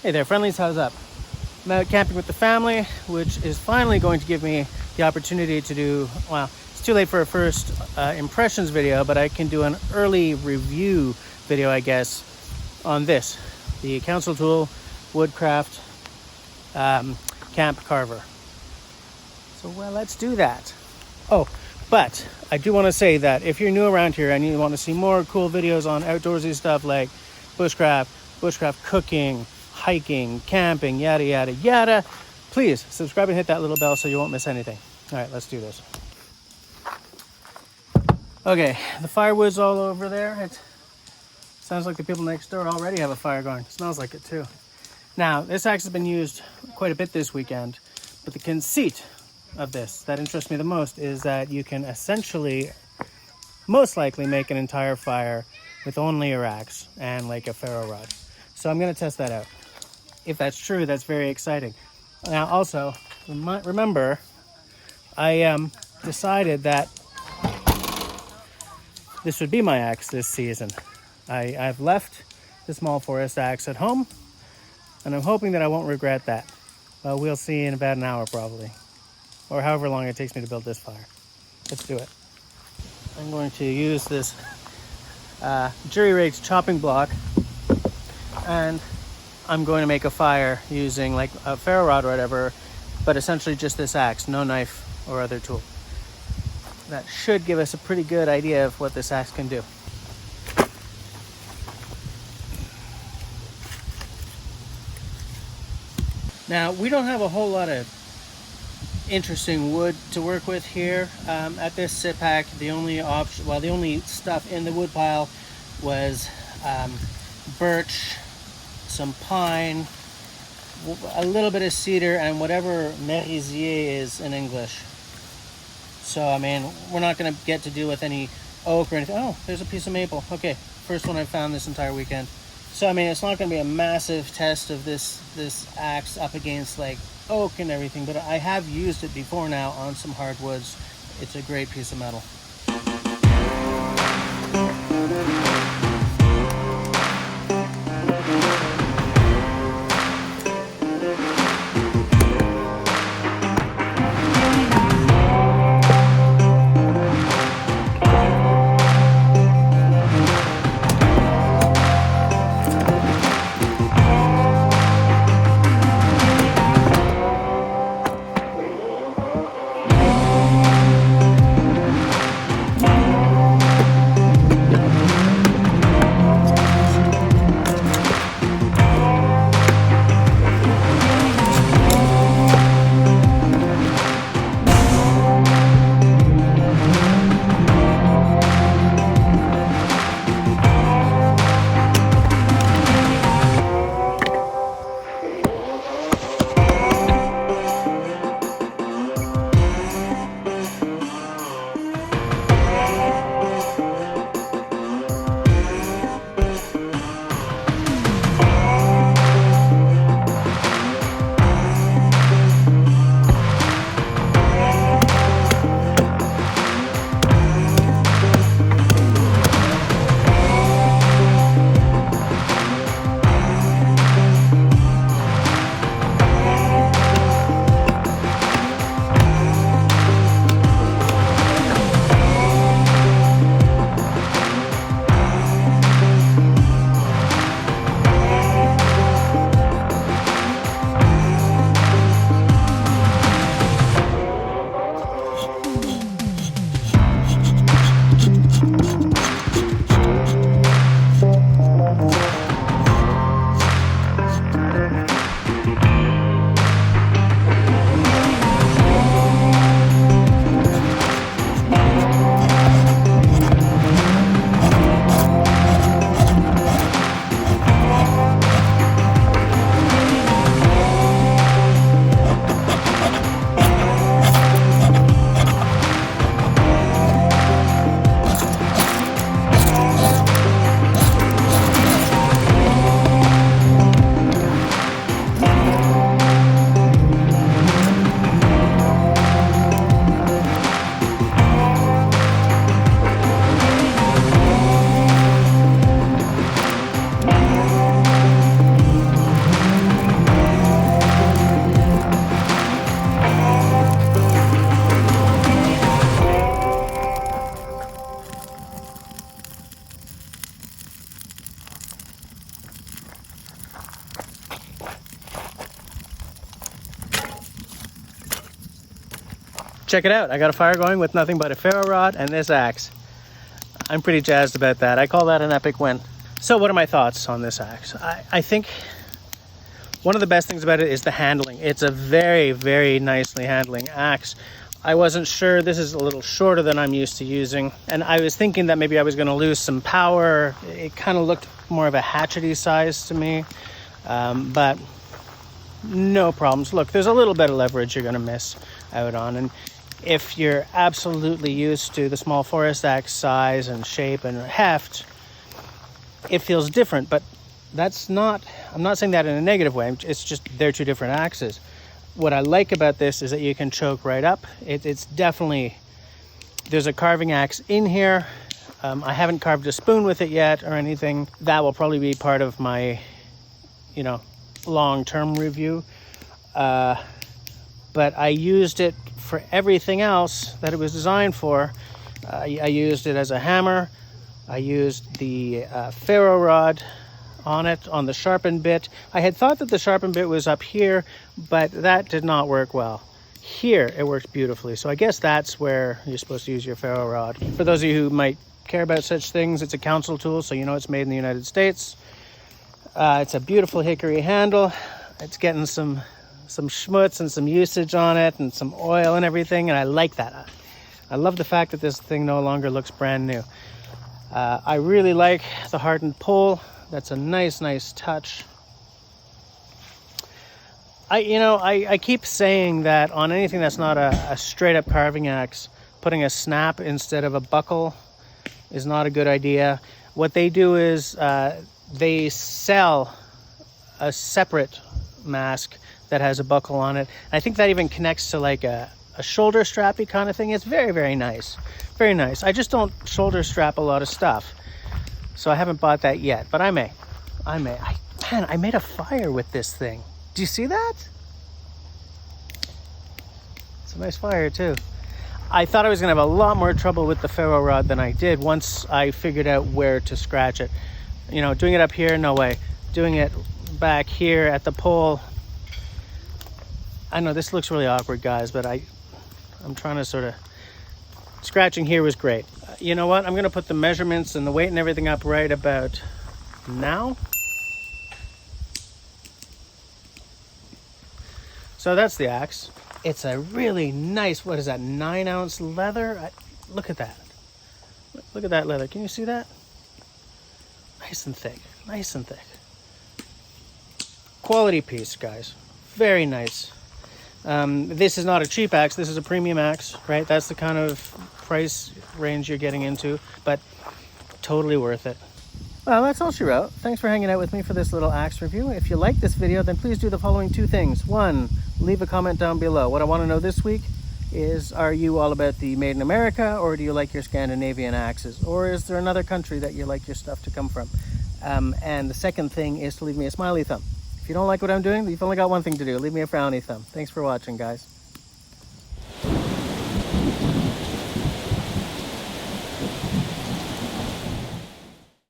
Hey there, friendlies, how's up? I'm out camping with the family, which is finally going to give me the opportunity to do, well, it's too late for a first impressions video, but I can do an early review video, I guess, on this, the Council Tool Woodcraft Camp Carver. So, well, let's do that. Oh, but I do want to say that if you're new around here and you want to see more cool videos on outdoorsy stuff like bushcraft cooking, hiking, camping, yada, yada, yada, please subscribe and hit that little bell so you won't miss anything. All right, let's do this. Okay, the firewood's all over there. It sounds like the people next door already have a fire going. It smells like it too. Now, this axe has been used quite a bit this weekend, but the conceit of this that interests me the most is that you can essentially, most likely, make an entire fire with only your axe and like a ferro rod. So I'm going to test that out. If that's true, that's very exciting. Now, also, remember, I decided that this would be my axe this season. I've left the small forest axe at home, and I'm hoping that I won't regret that. Well, we'll see in about an hour probably, or however long it takes me to build this fire. Let's do it. I'm going to use this jury rigged chopping block, and I'm going to make a fire using like a ferro rod or whatever, but essentially just this axe, no knife or other tool. That should give us a pretty good idea of what this axe can do. Now, we don't have a whole lot of interesting wood to work with here at this sit pack. The only option, well, the only stuff in the wood pile was birch, some pine, a little bit of cedar, and whatever merisier is in English. So, I mean, we're not going to get to deal with any oak or anything. Oh, there's a piece of maple. Okay, first one I've found this entire weekend. So, I mean, it's not going to be a massive test of this axe up against, like, oak and everything, but I have used it before now on some hardwoods. It's a great piece of metal. check it out. I got a fire going with nothing but a ferro rod and this axe. I'm pretty jazzed about that. I call that an epic win. So what are my thoughts on this axe? I think one of the best things about it is the handling. It's a very, very nicely handling axe. I wasn't sure. This is a little shorter than I'm used to using. And I was thinking that maybe I was going to lose some power. It kind of looked more of a hatchety size to me. But no problems. Look, there's a little bit of leverage you're going to miss out on. And if you're absolutely used to the small forest axe size and shape and heft, it feels different. But I'm not saying that in a negative way. It's just they're two different axes. What I like about this is that you can choke right up. It's definitely, there's a carving axe in here. I haven't carved a spoon with it yet or anything. That will probably be part of my, long-term review. But I used it for everything else that it was designed for. I used it as a hammer. I used the ferro rod on it, on the sharpened bit. I had thought that the sharpened bit was up here, but that did not work well. Here, it works beautifully. So I guess that's where you're supposed to use your ferro rod. For those of you who might care about such things, it's a council tool, so you know it's made in the United States. It's a beautiful hickory handle. It's getting some schmutz and some usage on it and some oil and everything, and I like that. I love the fact that this thing no longer looks brand new. I really like the hardened pole. That's a nice touch. I keep saying that on anything that's not a straight up carving axe, putting a snap instead of a buckle is not a good idea. What they do is they sell a separate mask that has a buckle on it. I think that even connects to like a shoulder strappy kind of thing. It's very, very nice. Very nice. I just don't shoulder strap a lot of stuff. So I haven't bought that yet, but I may. I made a fire with this thing. Do you see that? It's a nice fire too. I thought I was gonna have a lot more trouble with the ferro rod than I did once I figured out where to scratch it. Doing it up here, no way. Doing it back here at the pole. I know this looks really awkward, guys, but I'm trying to sort of, scratching here was great. You know what? I'm going to put the measurements and the weight and everything up right about now. So that's the axe. It's a really nice, what is that, 9-ounce leather? Look at that. Look at that leather. Can you see that? Nice and thick. Nice and thick. Quality piece, guys. Very nice. This is not a cheap axe. This is a premium axe, right? That's the kind of price range you're getting into, but totally worth it. Well, that's all she wrote. Thanks for hanging out with me for this little axe review. If you like this video, then please do the following 2 things. 1, leave a comment down below. What I want to know this week is, are you all about the made in America, or do you like your Scandinavian axes? Or is there another country that you like your stuff to come from? And the second thing is to leave me a smiley thumb. If you don't like what I'm doing, you've only got one thing to do. Leave me a frowny thumb. Thanks for watching, guys.